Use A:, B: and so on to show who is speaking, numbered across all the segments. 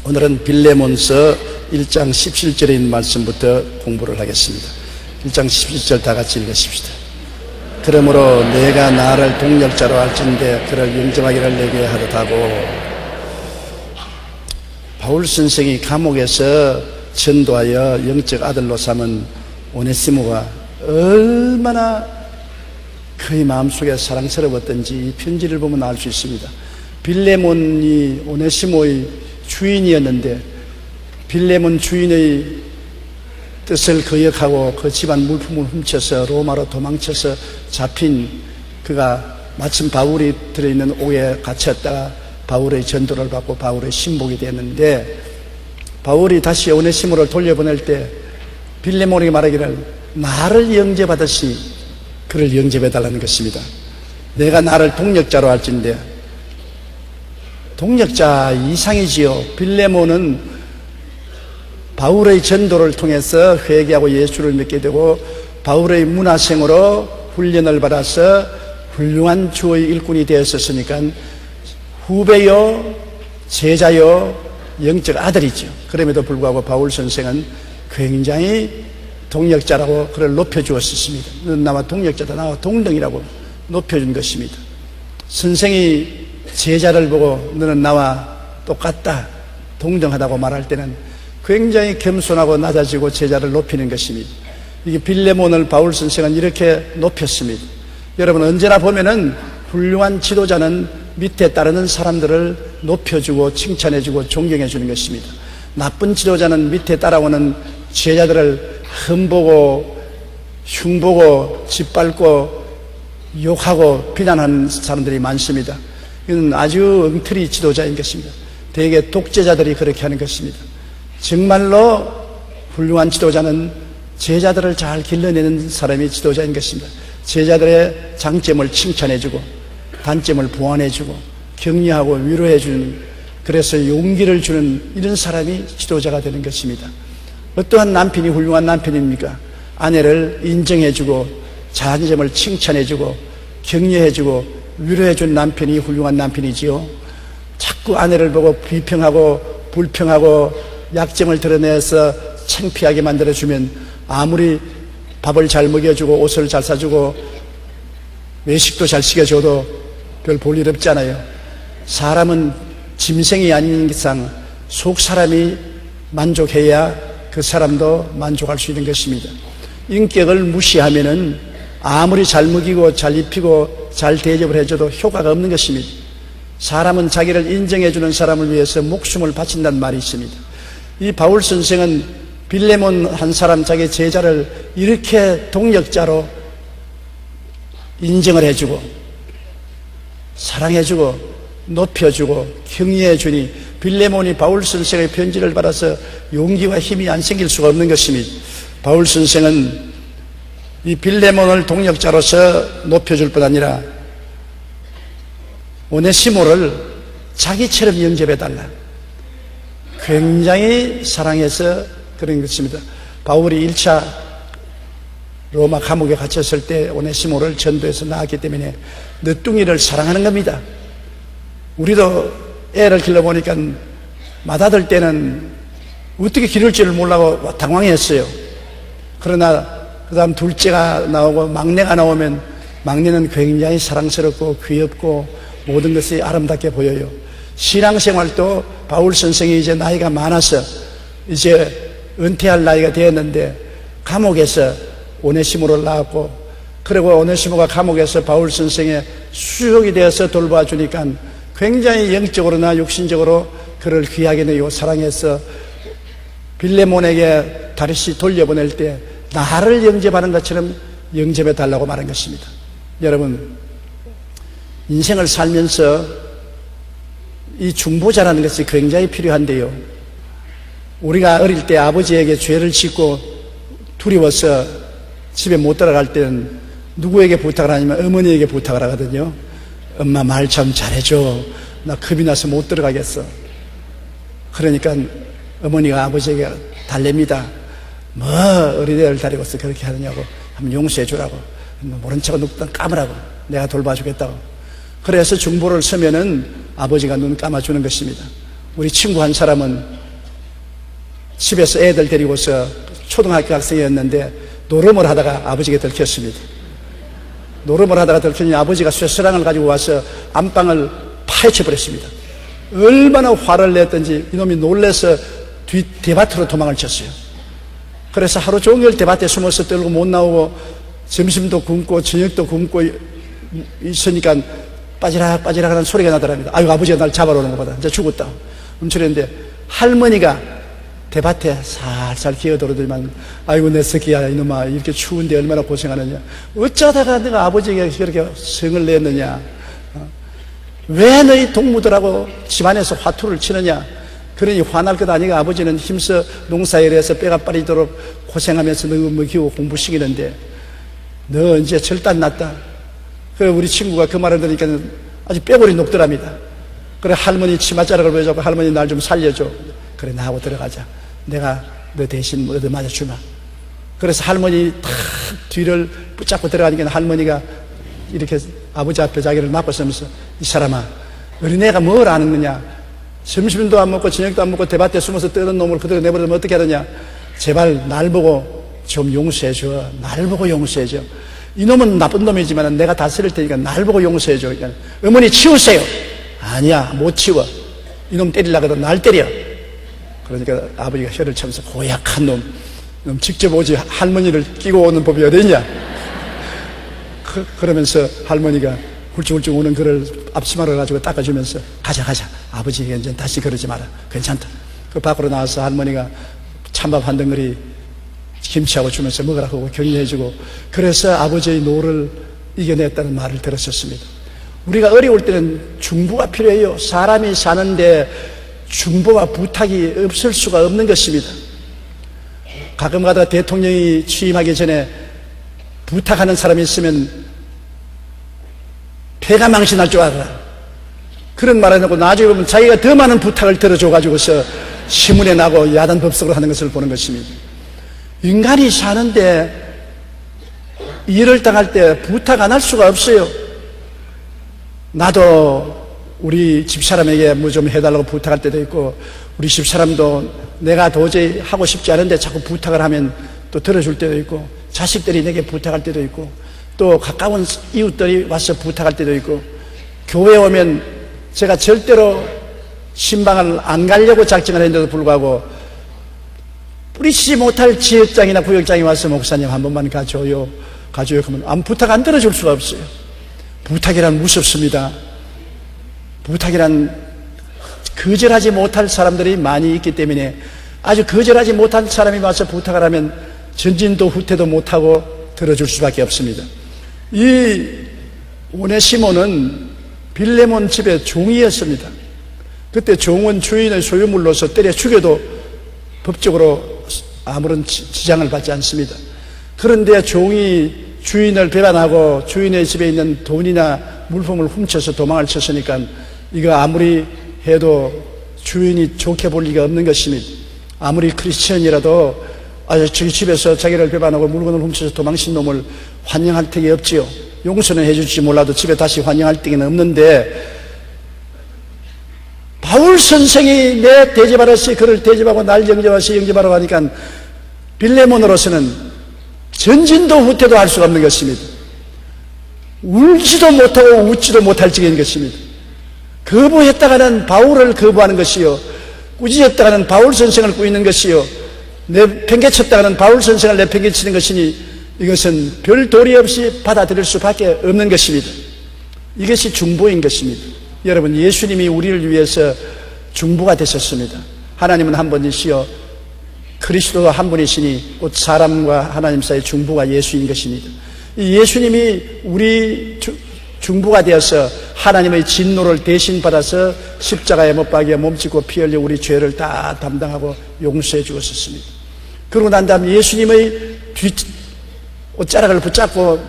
A: 오늘은 빌레몬서 1장 17절에 있는 말씀부터 공부를 하겠습니다. 1장 17절 다 같이 읽으십시다. 그러므로 내가 나를 동력자로 할진대 그를 영접하기를 내게 하듯하고. 바울 선생이 감옥에서 전도하여 영적 아들로 삼은 오네시모가 얼마나 그의 마음속에 사랑스러웠던지 이 편지를 보면 알 수 있습니다. 빌레몬이 오네시모의 주인이었는데 빌레몬 주인의 뜻을 거역하고 그 집안 물품을 훔쳐서 로마로 도망쳐서 잡힌 그가 마침 바울이 들어있는 옥에 갇혔다가 바울의 전도를 받고 바울의 신복이 됐는데, 바울이 다시 오네시모를 돌려보낼 때 빌레몬에게 말하기를 나를 영접하듯이 그를 영접해달라는 것입니다. 내가 나를 동력자로 할진대. 동력자 이상이지요. 빌레몬은 바울의 전도를 통해서 회개하고 예수를 믿게 되고 바울의 문화생으로 훈련을 받아서 훌륭한 주의 일꾼이 되었었으니까 후배요, 제자요, 영적 아들이죠. 그럼에도 불구하고 바울 선생은 굉장히 동력자라고 그를 높여주었습니다. 너는 나와 동력자다, 나와 동등이라고 높여준 것입니다. 선생이 제자를 보고 너는 나와 똑같다, 동등하다고 말할 때는 굉장히 겸손하고 낮아지고 제자를 높이는 것입니다. 이게 빌레몬을 바울 선생은 이렇게 높였습니다. 여러분, 언제나 보면은 훌륭한 지도자는 밑에 따르는 사람들을 높여주고 칭찬해주고 존경해주는 것입니다. 나쁜 지도자는 밑에 따라오는 제자들을 흠보고 흉보고 짓밟고 욕하고 비난하는 사람들이 많습니다. 이건 아주 엉터리 지도자인 것입니다. 대개 독재자들이 그렇게 하는 것입니다. 정말로 훌륭한 지도자는 제자들을 잘 길러내는 사람이 지도자인 것입니다. 제자들의 장점을 칭찬해주고 단점을 보완해주고 격려하고 위로해주는, 그래서 용기를 주는 이런 사람이 지도자가 되는 것입니다. 어떠한 남편이 훌륭한 남편입니까? 아내를 인정해주고 장점을 칭찬해주고 격려해주고 위로해준 남편이 훌륭한 남편이지요. 자꾸 아내를 보고 비평하고 불평하고 약점을 드러내서 창피하게 만들어주면 아무리 밥을 잘 먹여주고 옷을 잘 사주고 외식도 잘 시켜줘도 별 볼 일 없잖아요. 사람은 짐승이 아닌 이상 속 사람이 만족해야 그 사람도 만족할 수 있는 것입니다. 인격을 무시하면은 아무리 잘 먹이고 잘 입히고 잘 대접을 해줘도 효과가 없는 것입니다. 사람은 자기를 인정해주는 사람을 위해서 목숨을 바친다는 말이 있습니다. 이 바울 선생은 빌레몬 한 사람, 자기 제자를 이렇게 동력자로 인정을 해주고 사랑해주고 높여주고 격려해주니 빌레몬이 바울 선생의 편지를 받아서 용기와 힘이 안 생길 수가 없는 것입니다. 바울 선생은 이 빌레몬을 동력자로서 높여줄 뿐 아니라 오네시모를 자기처럼 영접해달라, 굉장히 사랑해서 그런 것입니다. 바울이 1차 로마 감옥에 갇혔을 때 오네시모를 전도해서 나왔기 때문에 늦둥이를 사랑하는 겁니다. 우리도 애를 길러보니까 맏아들 때는 어떻게 기를 줄을 몰라고 당황했어요. 그러나 그 다음 둘째가 나오고 막내가 나오면 막내는 굉장히 사랑스럽고 귀엽고 모든 것이 아름답게 보여요. 신앙생활도 바울 선생이 이제 나이가 많아서 이제 은퇴할 나이가 되었는데 감옥에서 오네시모를 낳았고, 그리고 오네시모가 감옥에서 바울 선생의 수족이 되어서 돌봐주니까 굉장히 영적으로나 육신적으로 그를 귀하게 여기고 사랑해서 빌레몬에게 다시 돌려보낼 때 나를 영접하는 것처럼 영접해 달라고 말한 것입니다. 여러분, 인생을 살면서 이 중보자라는 것이 굉장히 필요한데요. 우리가 어릴 때 아버지에게 죄를 짓고 두려워서 집에 못 들어갈 때는 누구에게 부탁을 하냐면 어머니에게 부탁을 하거든요. 엄마 말 참 잘해줘. 나 겁이 나서 못 들어가겠어. 그러니까 어머니가 아버지에게 달랩니다. 뭐 어린애를 데리고서 그렇게 하느냐고, 한번 용서해 주라고, 모른 척 눈 감으라고, 내가 돌봐주겠다고. 그래서 중보를 서면은 아버지가 눈 감아주는 것입니다. 우리 친구 한 사람은 집에서 애들 데리고서 초등학교 학생이었는데 노름을 하다가 아버지가 들켰습니다. 노름을 하다가 들켰더니 아버지가 쇠사랑을 가지고 와서 안방을 파헤쳐버렸습니다. 얼마나 화를 냈던지 이놈이 놀라서 대밭으로 도망을 쳤어요. 그래서 하루 종일 대밭에 숨어서 떨고 못 나오고 점심도 굶고 저녁도 굶고 있으니까 빠지락 하는 소리가 나더랍니다. 아이고, 아버지가 날 잡아러 오는 것보다 이제 죽었다 움츠렸는데 할머니가 대밭에 살살 기어들어들만 아이고 내 새끼야 이놈아 이렇게 추운데 얼마나 고생하느냐, 어쩌다가 내가 아버지에게 그렇게 성을 냈느냐, 왜 너희 동무들하고 집안에서 화투를 치느냐, 그러니 화날 것 아니가 아버지는 힘써 농사일을 해서 빼가 빠리도록 고생하면서 너 먹이고 공부시키는데 너 이제 절단 났다. 그래 우리 친구가 그 말을 들으니까 아주 뼈골이 녹더랍니다. 그래 할머니 치맛자락을 보여주고 할머니 날 좀 살려줘. 그래 나하고 들어가자. 내가 너 대신 얻어 맞아주마. 그래서 할머니 탁 뒤를 붙잡고 들어가니까 할머니가 이렇게 아버지 앞에 자기를 맞고 서면서 이 사람아 어린애가 뭘 아는 거냐, 점심도 안 먹고 저녁도 안 먹고 대밭에 숨어서 떠는 놈을 그대로 내버려두면 어떻게 하느냐, 제발 날 보고 좀 용서해줘. 날 보고 용서해줘. 이놈은 나쁜 놈이지만 내가 다스릴 테니까 날 보고 용서해줘. 그러니까 어머니 치우세요. 아니야 못 치워. 이놈 때리려고 해도 날 때려. 그러니까 아버지가 혀를 차면서 고약한 놈 직접 오지 할머니를 끼고 오는 법이 어디 있냐. 그러면서 할머니가 훌쩍훌쩍 오는 그를 앞치마를 가지고 닦아주면서 가자 아버지에게 이제 다시 그러지 마라. 괜찮다. 그 밖으로 나와서 할머니가 찬밥 한 덩어리 김치하고 주면서 먹으라고 하고 격려해주고, 그래서 아버지의 노를 이겨냈다는 말을 들었었습니다. 우리가 어려울 때는 중보가 필요해요. 사람이 사는데 중보와 부탁이 없을 수가 없는 것입니다. 가끔가다 대통령이 취임하기 전에 부탁하는 사람이 있으면 폐가 망신할 줄 알아라. 그런 말 해놓고 나중에 보면 자기가 더 많은 부탁을 들어줘가지고서 신문에 나고 야단 법석을 하는 것을 보는 것입니다. 인간이 사는데 일을 당할 때 부탁 안 할 수가 없어요. 나도 우리 집사람에게 뭐 좀 해달라고 부탁할 때도 있고, 우리 집사람도 내가 도저히 하고 싶지 않은데 자꾸 부탁을 하면 또 들어줄 때도 있고, 자식들이 내게 부탁할 때도 있고, 또 가까운 이웃들이 와서 부탁할 때도 있고, 교회에 오면 제가 절대로 신방을 안 가려고 작정을 했는데도 불구하고 뿌리치지 못할 지역장이나 구역장이 와서 목사님 한 번만 가줘요 그러면 부탁 안 들어줄 수가 없어요. 부탁이란 무섭습니다. 부탁이란 거절하지 못할 사람들이 많이 있기 때문에, 아주 거절하지 못한 사람이 와서 부탁을 하면 전진도 후퇴도 못하고 들어줄 수밖에 없습니다. 이 오네시모는 빌레몬 집의 종이었습니다. 그때 종은 주인의 소유물로서 때려 죽여도 법적으로 아무런 지장을 받지 않습니다. 그런데 종이 주인을 배반하고 주인의 집에 있는 돈이나 물품을 훔쳐서 도망을 쳤으니까 이거 아무리 해도 주인이 좋게 볼 리가 없는 것입니다. 아무리 크리스천이라도 자기 집에서 자기를 배반하고 물건을 훔쳐서 도망친 놈을 환영할 택이 없지요. 용서는 해줄지 몰라도 집에 다시 환영할 택은 없는데, 바울 선생이 내 대접하라시 그를 대접하고 날 영접하시 영접하라고 하니까 빌레몬으로서는 전진도 후퇴도 할 수가 없는 것입니다. 울지도 못하고 웃지도 못할 지경인 것입니다. 거부했다가는 바울을 거부하는 것이요, 꾸짖었다가는 바울 선생을 꾸짖는 것이요, 내팽개쳤다가는 바울 선생을 내팽개치는 것이니 이것은 별 도리 없이 받아들일 수밖에 없는 것입니다. 이것이 중보인 것입니다. 여러분, 예수님이 우리를 위해서 중보가 되셨습니다. 하나님은 한 분이시요 그리스도 한 분이시니 곧 사람과 하나님 사이의 중보가 예수인 것입니다. 이 예수님이 우리 중보가 되어서 하나님의 진노를 대신 받아서 십자가에 못 박여 몸짓고 피 흘려 우리 죄를 다 담당하고 용서해 주었습니다. 그러고 난 다음 예수님의 옷자락을 붙잡고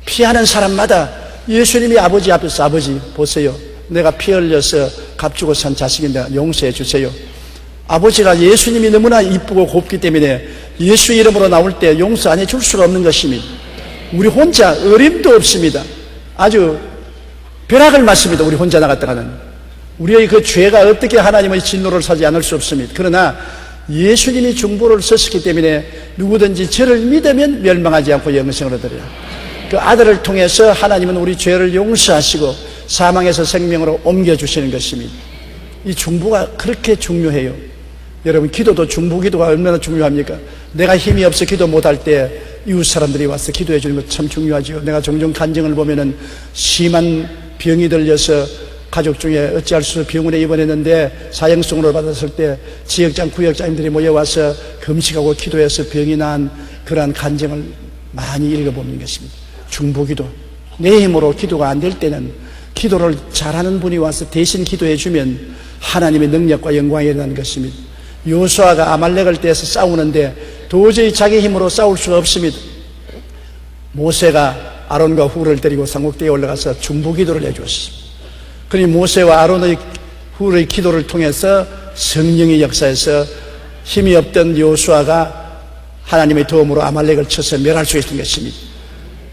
A: 피하는 사람마다 예수님이 아버지 앞에서 아버지 보세요, 내가 피 흘려서 값주고 산 자식인데 용서해 주세요. 아버지가 예수님이 너무나 이쁘고 곱기 때문에 예수 이름으로 나올 때 용서 안 해줄 수가 없는 것입니다. 우리 혼자 어림도 없습니다. 아주 벼락을 맞습니다. 우리 혼자 나갔다가는 우리의 그 죄가 어떻게 하나님의 진노를 사지 않을 수 없습니다. 그러나 예수님이 중보를 쓰셨기 때문에 누구든지 저를 믿으면 멸망하지 않고 영생을 얻으리라. 그 아들을 통해서 하나님은 우리 죄를 용서하시고 사망에서 생명으로 옮겨주시는 것입니다. 이 중보가 그렇게 중요해요. 여러분, 기도도 중보기도가 얼마나 중요합니까? 내가 힘이 없어 기도 못할 때 이웃 사람들이 와서 기도해 주는 것 참 중요하죠. 내가 종종 간증을 보면은 심한 병이 들려서 가족 중에 어찌할 수 없이 병원에 입원했는데 사형수술을 받았을 때 지역장, 구역장님들이 모여와서 금식하고 기도해서 병이 난 그러한 간증을 많이 읽어보는 것입니다. 중보기도. 내 힘으로 기도가 안 될 때는 기도를 잘하는 분이 와서 대신 기도해 주면 하나님의 능력과 영광이 일어나는 것입니다. 요수아가 아말렉을 떼서 싸우는데 도저히 자기 힘으로 싸울 수가 없습니다. 모세가 아론과 훌을 데리고 산꼭대기에 올라가서 중보기도를 해주었습니다. 그러니 모세와 아론의 훌의 기도를 통해서 성령의 역사에서 힘이 없던 요수아가 하나님의 도움으로 아말렉을 쳐서 멸할 수 있는 것입니다.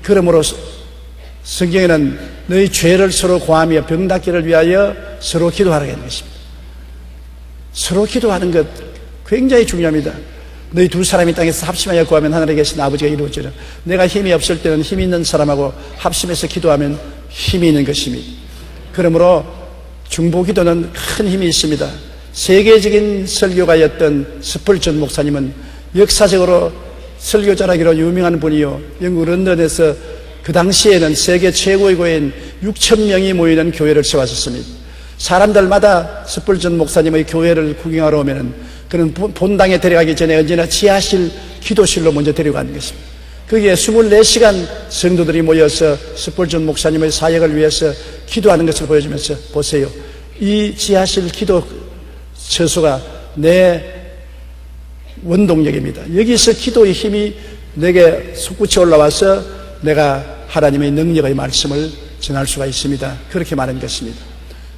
A: 그러므로 성경에는 너희 죄를 서로 고하며 병 낫기를 위하여 서로 기도하라고 하는 것입니다. 서로 기도하는 것 굉장히 중요합니다. 너희 두 사람이 땅에서 합심하여 구하면 하늘에 계신 아버지가 이루어지라. 내가 힘이 없을 때는 힘 있는 사람하고 합심해서 기도하면 힘이 있는 것입니다. 그러므로 중보기도는 큰 힘이 있습니다. 세계적인 설교가였던 스펄전 목사님은 역사적으로 설교자라기로 유명한 분이요, 영국 런던에서 그 당시에는 세계 최고의 교회인 6,000명이 모이는 교회를 세웠었습니다. 사람들마다 스펄전 목사님의 교회를 구경하러 오면은 그는 본당에 데려가기 전에 언제나 지하실 기도실로 먼저 데려가는 것입니다. 거기에 24시간 성도들이 모여서 스펄전 목사님의 사역을 위해서 기도하는 것을 보여주면서, 보세요, 이 지하실 기도 처소가 내 원동력입니다. 여기서 기도의 힘이 내게 솟구쳐 올라와서 내가 하나님의 능력의 말씀을 전할 수가 있습니다. 그렇게 말한 것입니다.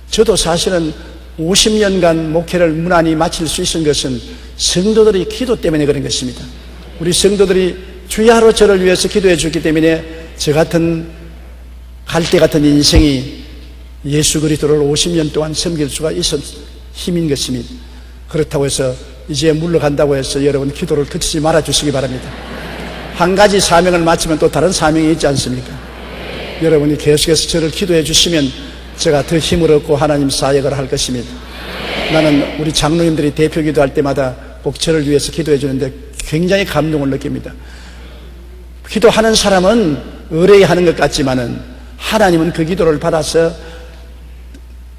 A: 저도 사실은 50년간 목회를 무난히 마칠 수 있은 것은 성도들이 기도 때문에 그런 것입니다. 우리 성도들이 주야로 저를 위해서 기도해 주기 때문에 저 같은 갈대 같은 인생이 예수 그리스도를 50년 동안 섬길 수가 있었 힘인 것입니다. 그렇다고 해서 이제 물러간다고 해서 여러분 기도를 그치지 말아 주시기 바랍니다. 한 가지 사명을 마치면 또 다른 사명이 있지 않습니까? 여러분이 계속해서 저를 기도해 주시면 제가 더 힘을 얻고 하나님 사역을 할 것입니다. 나는 우리 장로님들이 대표 기도할 때마다 꼭 저를 위해서 기도해 주는데 굉장히 감동을 느낍니다. 기도하는 사람은 의뢰하는 것 같지만은 하나님은 그 기도를 받아서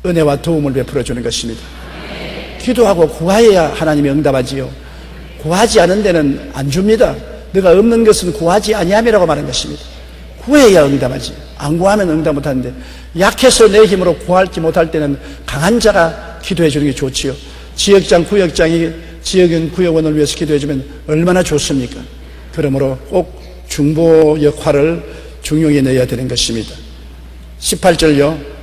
A: 은혜와 도움을 베풀어 주는 것입니다. 기도하고 구하여야 하나님이 응답하지요. 구하지 않은 데는 안 줍니다. 너가 없는 것은 구하지 아니함이라고 말한 것입니다. 구해야 응답하지. 안 구하면 응답 못하는데, 약해서 내 힘으로 구하지 못할 때는 강한 자가 기도해 주는 게 좋지요. 지역장, 구역장이 지역은 구역원을 위해서 기도해 주면 얼마나 좋습니까? 그러므로 꼭 중보 역할을 중용해 내야 되는 것입니다. 18절요.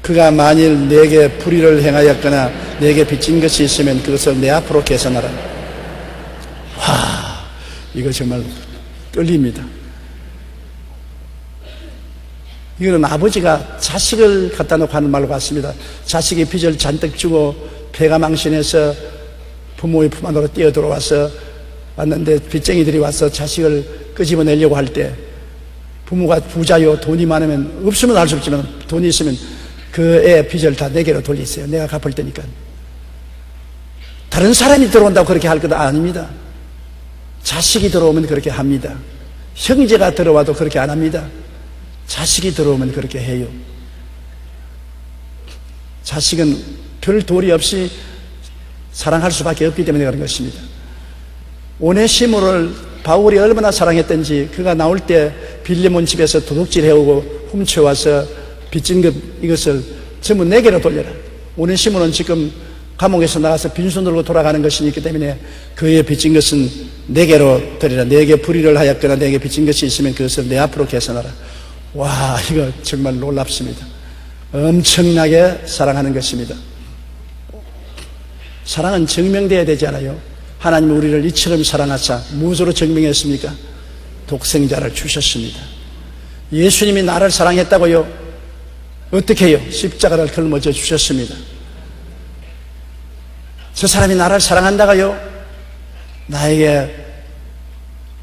A: 그가 만일 내게 불의를 행하였거나 내게 빚진 것이 있으면 그것을 내 앞으로 계산하라. 와, 이거 정말 떨립니다. 이거는 아버지가 자식을 갖다 놓고 하는 말로 같습니다. 자식이 빚을 잔뜩 주고 배가 망신해서 부모의 품 안으로 뛰어들어와서 왔는데 빚쟁이들이 와서 자식을 끄집어내려고 할 때 부모가 부자요, 돈이 많으면, 없으면 알 수 없지만 돈이 있으면 그 애 빚을 다 내게로 돌리세요. 내가 갚을 테니까. 다른 사람이 들어온다고 그렇게 할 것 아닙니다. 자식이 들어오면 그렇게 합니다. 형제가 들어와도 그렇게 안 합니다. 자식이 들어오면 그렇게 해요. 자식은 별 도리 없이 사랑할 수밖에 없기 때문에 그런 것입니다. 오네시모를 바울이 얼마나 사랑했던지, 그가 나올 때 빌레몬 집에서 도둑질 해오고 훔쳐와서 빚진 것, 이것을 전부 내게로 돌려라. 오네시모는 지금 감옥에서 나가서 빈손 들고 돌아가는 것이 있기 때문에 그의 빚진 것은 내게로 드리라. 내게 불의를 하였거나 내게 빚진 것이 있으면 그것을 내 앞으로 계산하라. 와, 이거 정말 놀랍습니다. 엄청나게 사랑하는 것입니다. 사랑은 증명되어야 되지 않아요? 하나님은 우리를 이처럼 사랑하사 무엇으로 증명했습니까? 독생자를 주셨습니다. 예수님이 나를 사랑했다고요? 어떻게 해요? 십자가를 걸머져 주셨습니다. 저 사람이 나를 사랑한다가요, 나에게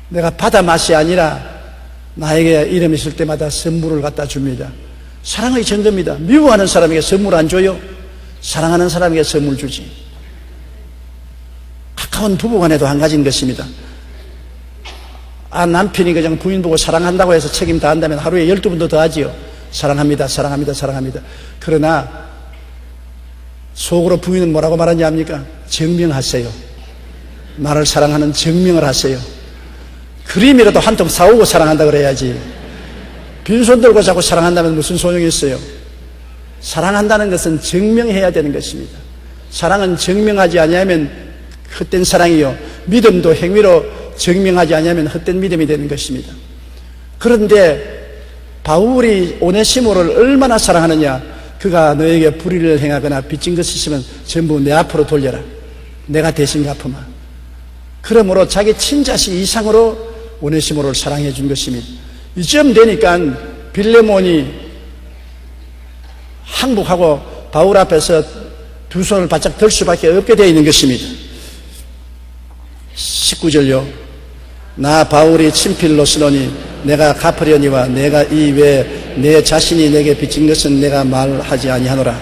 A: 내가 받아 맛이 아니라 나에게 이름 있을 때마다 선물을 갖다 줍니다. 사랑의 증거입니다. 미워하는 사람에게 선물 안 줘요? 사랑하는 사람에게 선물 주지. 가까운 부부간에도 한 가지인 것입니다. 남편이 그냥 부인 보고 사랑한다고 해서 책임 다 한다면 하루에 12번도 더 하지요. 사랑합니다, 사랑합니다, 사랑합니다. 그러나 속으로 부인은 뭐라고 말하냐 합니까? 증명하세요. 나를 사랑하는 증명을 하세요. 그림이라도 한 통 사오고 사랑한다 그래야지. 빈손 들고 자꾸 사랑한다면 무슨 소용이 있어요? 사랑한다는 것은 증명해야 되는 것입니다. 사랑은 증명하지 아니하면 헛된 사랑이요, 믿음도 행위로 증명하지 아니하면 헛된 믿음이 되는 것입니다. 그런데 바울이 오네시모를 얼마나 사랑하느냐. 그가 너에게 불의를 행하거나 빚진 것이 있으면 전부 내 앞으로 돌려라. 내가 대신 갚으마. 그러므로 자기 친자식 이상으로 오네시모를 사랑해 준 것입니다. 이쯤 되니까 빌레몬이 항복하고 바울 앞에서 두 손을 바짝 들 수밖에 없게 되어 있는 것입니다. 19절요. 나 바울이 친필로 쓰노니 내가 갚으려니와 내가 이 외에 내 자신이 내게 빚진 것은 내가 말하지 아니하노라.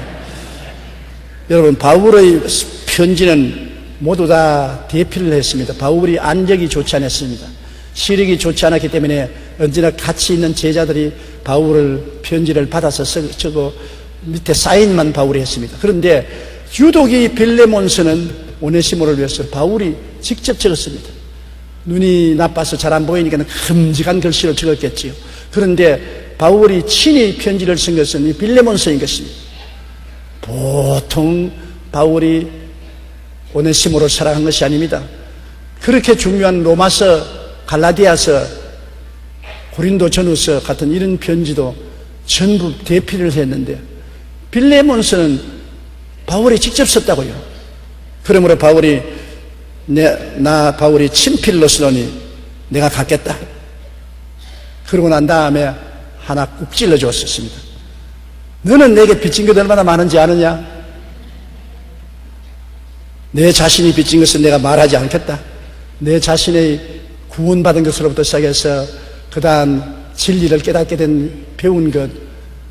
A: 여러분, 바울의 편지는 모두 다 대필을 했습니다. 바울이 안적이 좋지 않았습니다. 시력이 좋지 않았기 때문에 언제나 같이 있는 제자들이 바울을 편지를 받아서 쓰고 밑에 사인만 바울이 했습니다. 그런데 유독 이 빌레몬서는 오네시모를 위해서 바울이 직접 적었습니다. 눈이 나빠서 잘 안 보이니까 큼직한 글씨로 적었겠지요. 그런데 바울이 친히 편지를 쓴 것은 이 빌레몬서인 것입니다. 보통 바울이 오네시모를 사랑한 것이 아닙니다. 그렇게 중요한 로마서, 갈라디아서, 고린도 전후서 같은 이런 편지도 전부 대필을 했는데 빌레몬서는 바울이 직접 썼다고요. 그러므로 바울이 나 바울이 친필로 쓰노니 내가 갖겠다. 그러고 난 다음에 하나 꾹 찔러 주었습니다. 너는 내게 빚진 것 얼마나 많은지 아느냐? 내 자신이 빚진 것은 내가 말하지 않겠다. 내 자신의 구원받은 것으로부터 시작해서 그 다음 진리를 깨닫게 된 배운 것,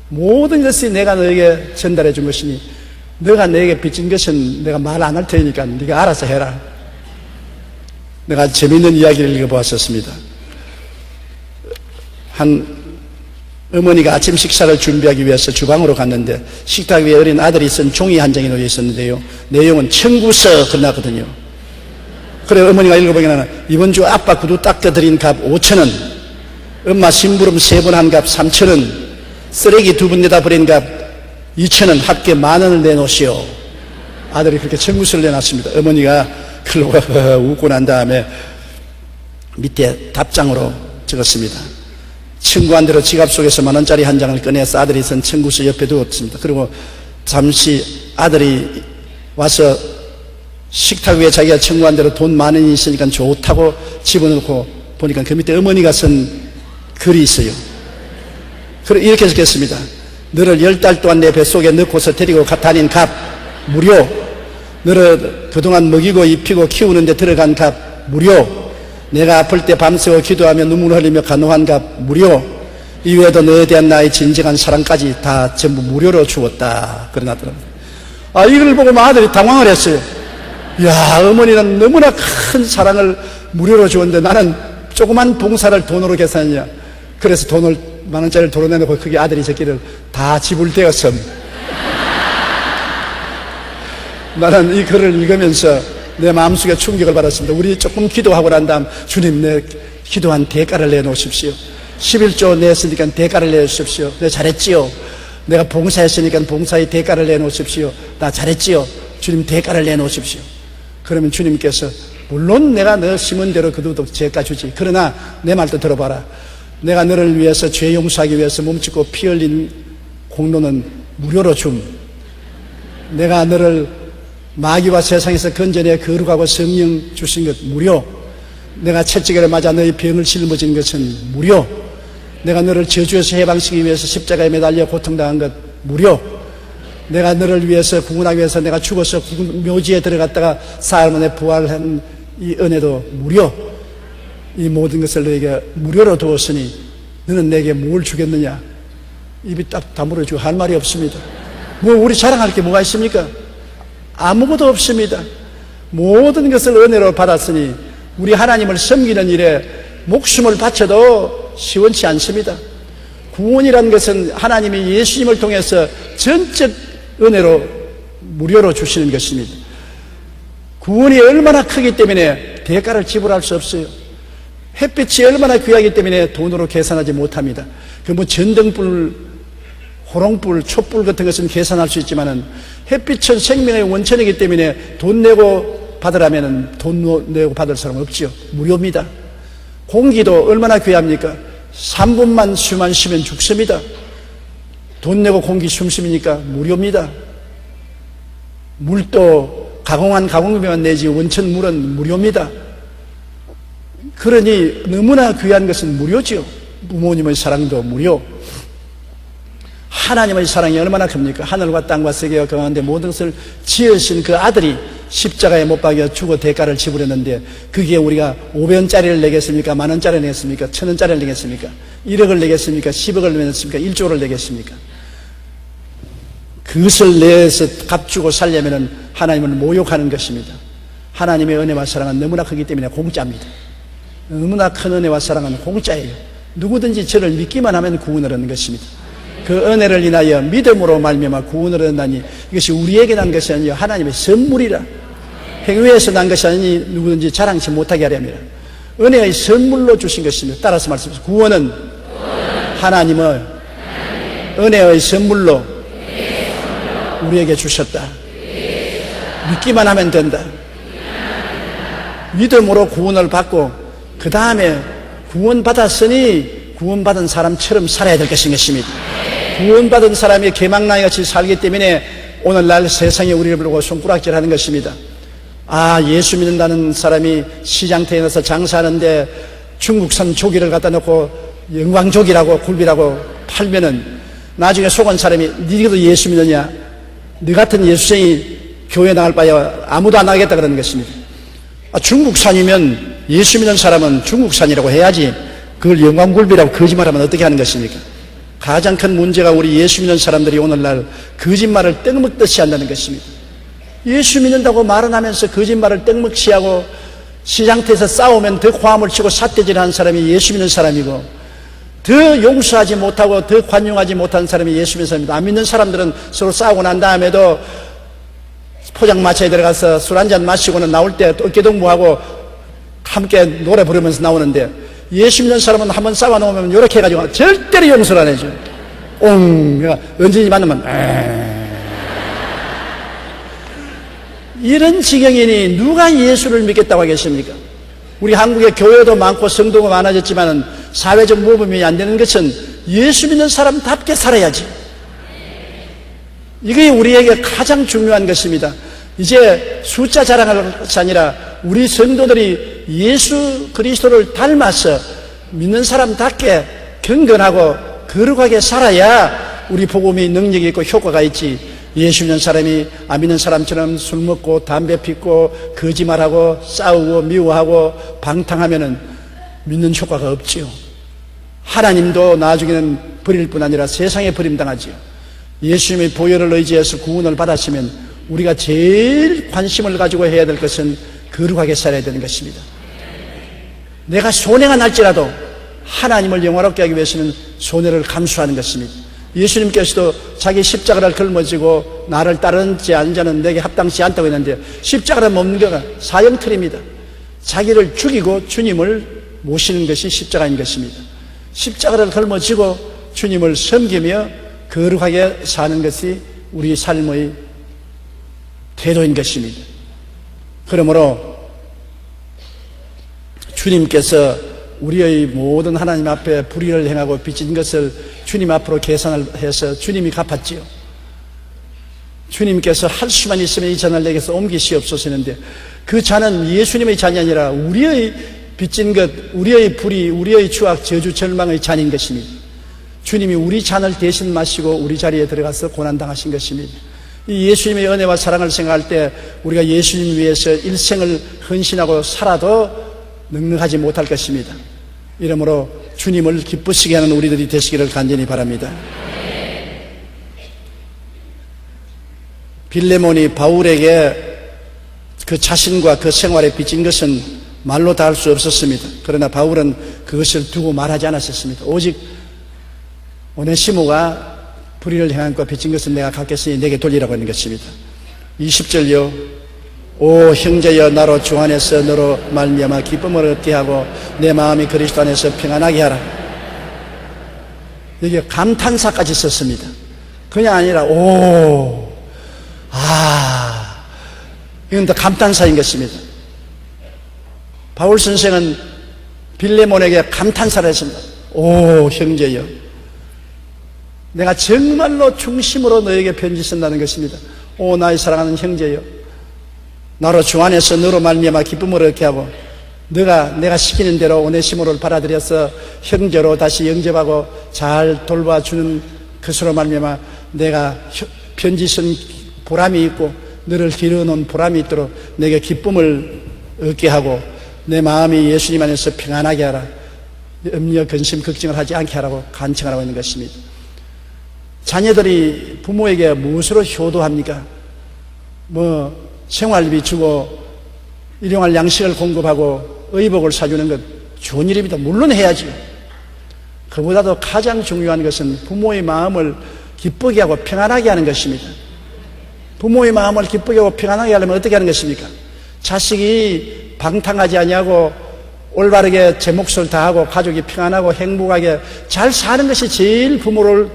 A: 모든 것이 내가 너에게 전달해 준 것이니 너가 내게 빚진 것은 내가 말 안 할 테니까 네가 알아서 해라. 내가 재미있는 이야기를 읽어보았었습니다. 한 어머니가 아침 식사를 준비하기 위해서 주방으로 갔는데 식탁 위에 어린 아들이 쓴 종이 한 장이 놓여 있었는데요, 내용은 청구서 끝났거든요. 그래 어머니가 읽어보기에는 이번 주 아빠 구두 닦아드린 값 5,000원, 엄마 심부름 3번 한 값 3,000원, 쓰레기 2번 내다 버린 값 2,000원, 합계 10,000원을 내놓으시오. 아들이 그렇게 청구서를 내놨습니다. 어머니가 글로 웃고 난 다음에 밑에 답장으로 적었습니다. 청구한 대로 지갑 속에서 10,000원짜리 한 장을 꺼내서 아들이 쓴 청구서 옆에 두었습니다. 그리고 잠시 아들이 와서 식탁 위에 자기가 청구한 대로 돈 10,000원이 있으니까 좋다고 집어넣고 보니까 그 밑에 어머니가 쓴 글이 있어요. 이렇게 적혔습니다. 너를 10달 동안 내 뱃속에 넣고서 데리고 다닌 값 무료, 너를 그동안 먹이고 입히고 키우는데 들어간 값 무료, 내가 아플 때 밤새워 기도하며 눈물 흘리며 간호한 값 무료, 이외에도 너에 대한 나의 진정한 사랑까지 다 전부 무료로 주었다. 그러나더랍니다. 이걸 보고 아들이 당황을 했어요. 야, 어머니는 너무나 큰 사랑을 무료로 주었는데 나는 조그만 봉사를 돈으로 계산했냐. 그래서 돈을 10,000원짜리를 도로 내놓고 그게 아들이 적기를 다 지불되었음. 나는 이 글을 읽으면서 내 마음속에 충격을 받았습니다. 우리 조금 기도하고 난 다음 주님 내 기도한 대가를 내놓으십시오. 11조 냈으니까 대가를 내주십시오. 내가 잘했지요. 내가 봉사했으니까 봉사의 대가를 내놓으십시오. 나 잘했지요. 주님 대가를 내놓으십시오. 그러면 주님께서 물론 내가 너 심은 대로 그도 죄가 주지. 그러나 내 말도 들어봐라. 내가 너를 위해서 죄 용서하기 위해서 몸짓고 피 흘린 공로는 무료로 줌. 내가 너를 마귀와 세상에서 건져내 거룩하고 성령 주신 것 무료. 내가 채찍을 맞아 너의 병을 짊어진 것은 무료. 내가 너를 저주에서 해방시키기 위해서 십자가에 매달려 고통당한 것 무료. 내가 너를 위해서 구원하기 위해서 내가 죽어서 묘지에 들어갔다가 사흘 만에 부활한 이 은혜도 무료, 이 모든 것을 너에게 무료로 두었으니 너는 내게 뭘 주겠느냐? 입이 딱 다물어지고 할 말이 없습니다. 뭐 우리 자랑할 게 뭐가 있습니까? 아무것도 없습니다. 모든 것을 은혜로 받았으니 우리 하나님을 섬기는 일에 목숨을 바쳐도 시원치 않습니다. 구원이라는 것은 하나님이 예수님을 통해서 전적 은혜로 무료로 주시는 것입니다. 구원이 얼마나 크기 때문에 대가를 지불할 수 없어요. 햇빛이 얼마나 귀하기 때문에 돈으로 계산하지 못합니다. 그 뭐 전등불, 호롱불, 촛불 같은 것은 계산할 수 있지만은 햇빛은 생명의 원천이기 때문에 돈 내고 받으라면은 돈 내고 받을 사람은 없지요. 무료입니다. 공기도 얼마나 귀합니까? 3분만 숨만 쉬면 죽습니다. 돈 내고 공기 숨 쉬니까 무료입니다. 물도 가공한 가공비만 내지 원천 물은 무료입니다. 그러니 너무나 귀한 것은 무료지요. 부모님의 사랑도 무료. 하나님의 사랑이 얼마나 큽니까? 하늘과 땅과 세계와 그 가운데 모든 것을 지으신 그 아들이 십자가에 못 박여 죽어 대가를 지불했는데 그게 우리가 500원짜리를 내겠습니까? 만원짜리를 내겠습니까? 1000원짜리를 내겠습니까? 1억을 내겠습니까? 10억을 내겠습니까? 1조를 내겠습니까? 그것을 내서 값주고 살려면 하나님을 모욕하는 것입니다. 하나님의 은혜와 사랑은 너무나 크기 때문에 공짜입니다. 너무나 큰 은혜와 사랑은 공짜예요. 누구든지 저를 믿기만 하면 구원을 얻는 것입니다. 그 은혜를 인하여 믿음으로 말미암아 구원을 얻다니 이것이 우리에게 난 것이 아니요 하나님의 선물이라. 행위에서 난 것이 아니니 누구든지 자랑치 못하게 하려면 은혜의 선물로 주신 것입니다. 따라서 말씀하십시오. 구원은 하나님의 은혜의 선물로 우리에게 주셨다. 믿기만 하면 된다. 믿음으로 구원을 받고 그 다음에 구원받았으니 구원받은 사람처럼 살아야 될 것입니다. 구원받은 사람이 개망나이 같이 살기 때문에 오늘날 세상에 우리를 부르고 손가락질하는 것입니다. 아, 예수 믿는다는 사람이 시장터에 나서 장사하는데 중국산 조기를 갖다 놓고 영광조기라고 굴비라고 팔면은 나중에 속은 사람이 니도 예수 믿느냐? 너 같은 예수생이 교회 나갈 바에 아무도 안 하겠다 그러는 것입니다. 아, 중국산이면 예수 믿는 사람은 중국산이라고 해야지 그걸 영광굴비라고 거짓말하면 어떻게 하는 것입니까? 가장 큰 문제가 우리 예수 믿는 사람들이 오늘날 거짓말을 땡먹듯이 한다는 것입니다. 예수 믿는다고 말은 하면서 거짓말을 땡먹이 하고 시장터에서 싸우면 더 화음을 치고 삿대질하는 사람이 예수 믿는 사람이고 더 용서하지 못하고 더 관용하지 못하는 사람이 예수 믿는 사람입니다. 안 믿는 사람들은 서로 싸우고 난 다음에도 포장마차에 들어가서 술 한잔 마시고는 나올 때 어깨동무하고 함께 노래 부르면서 나오는데 예수 믿는 사람은 한번 싸워놓으면 이렇게 해가지고 절대로 용서를 안 해줘요. 언제든지 만나면 이런 지경이니 누가 예수를 믿겠다고 하겠습니까? 우리 한국에 교회도 많고 성도가 많아졌지만 사회적 모범이 안 되는 것은 예수 믿는 사람답게 살아야지. 이게 우리에게 가장 중요한 것입니다. 이제 숫자 자랑할 것이 아니라 우리 성도들이 예수 그리스도를 닮아서 믿는 사람답게 경건하고 거룩하게 살아야 우리 복음이 능력이 있고 효과가 있지. 예수 믿는 사람이 안 믿는 사람처럼 술 먹고 담배 피고 거짓말하고 싸우고 미워하고 방탕하면은 믿는 효과가 없지요. 하나님도 나중에는 버릴 뿐 아니라 세상에 버림당하지요. 예수님의 보혈을 의지해서 구원을 받았으면 우리가 제일 관심을 가지고 해야 될 것은 거룩하게 살아야 되는 것입니다. 내가 손해가 날지라도 하나님을 영화롭게 하기 위해서는 손해를 감수하는 것입니다. 예수님께서도 자기 십자가를 걸머지고 나를 따르지 않은 자는 내게 합당치 않다고 했는데 십자가를 먹는 게 사형틀입니다. 자기를 죽이고 주님을 모시는 것이 십자가인 것입니다. 십자가를 걸머지고 주님을 섬기며 거룩하게 사는 것이 우리 삶의 태도인 것입니다. 그러므로 주님께서 우리의 모든 하나님 앞에 불의를 행하고 빚진 것을 주님 앞으로 계산을 해서 주님이 갚았지요. 주님께서 할 수만 있으면 이 잔을 내게서 옮기시옵소서 했는데 그 잔은 예수님의 잔이 아니라 우리의 빚진 것, 우리의 불의, 우리의 추악, 저주, 절망의 잔인 것입니다. 주님이 우리 잔을 대신 마시고 우리 자리에 들어가서 고난당하신 것입니다. 이 예수님의 은혜와 사랑을 생각할 때 우리가 예수님 위해서 일생을 헌신하고 살아도 넉넉하지 못할 것입니다. 이러므로 주님을 기쁘시게 하는 우리들이 되시기를 간절히 바랍니다. 빌레몬이 바울에게 그 자신과 그 생활에 빚진 것은 말로 다 할 수 없었습니다. 그러나 바울은 그것을 두고 말하지 않았었습니다. 오직 오네시모가 불의를 행한 것 빚진 것은 내가 갚겠으니 내게 돌리라고 하는 것입니다. 20절요. 오 형제여, 나로 주 안에서 너로 말미암아 기쁨을 얻게 하고 내 마음이 그리스도 안에서 평안하게 하라. 여기에 감탄사까지 썼습니다. 그냥 아니라 이건 더 감탄사인 것입니다. 바울 선생은 빌레몬에게 감탄사를 했습니다. 오 형제여, 내가 정말로 중심으로 너에게 편지 쓴다는 것입니다. 오 나의 사랑하는 형제여, 나로 주 안에서 너로 말미암아 기쁨을 얻게 하고 내가 시키는 대로 오네시모를 받아들여서 형제로 다시 영접하고 잘 돌봐주는 것으로 말미암아 내가 편지 쓴 보람이 있고 너를 기르는 보람이 있도록 내게 기쁨을 얻게 하고 내 마음이 예수님 안에서 평안하게 하라. 염려, 근심, 걱정을 하지 않게 하라고 간청하라고 있는 것입니다. 자녀들이 부모에게 무엇으로 효도합니까? 생활비 주고 일용할 양식을 공급하고 의복을 사주는 것 좋은 일입니다. 물론 해야죠. 그보다도 가장 중요한 것은 부모의 마음을 기쁘게 하고 평안하게 하는 것입니다. 부모의 마음을 기쁘게 하고 평안하게 하려면 어떻게 하는 것입니까? 자식이 방탕하지 아니하고 올바르게 제 몫을 다하고 가족이 평안하고 행복하게 잘 사는 것이 제일 부모를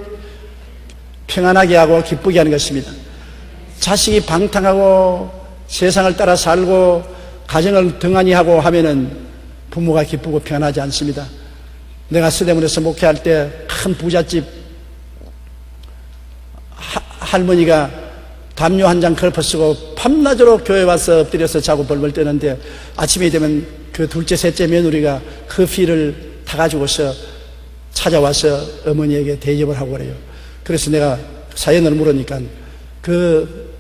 A: 평안하게 하고 기쁘게 하는 것입니다. 자식이 방탕하고 세상을 따라 살고 가정을 등한히 하고 하면은 부모가 기쁘고 평안하지 않습니다. 내가 서대문에서 목회할 때 큰 부잣집 할머니가 담요 한 장 걸퍼 쓰고 밤낮으로 교회 와서 엎드려서 자고 벌벌 떠는데 아침이 되면 그 둘째 셋째 며느리가 커피를 타가지고서 찾아와서 어머니에게 대접을 하고 그래요. 그래서 내가 사연을 물으니까 그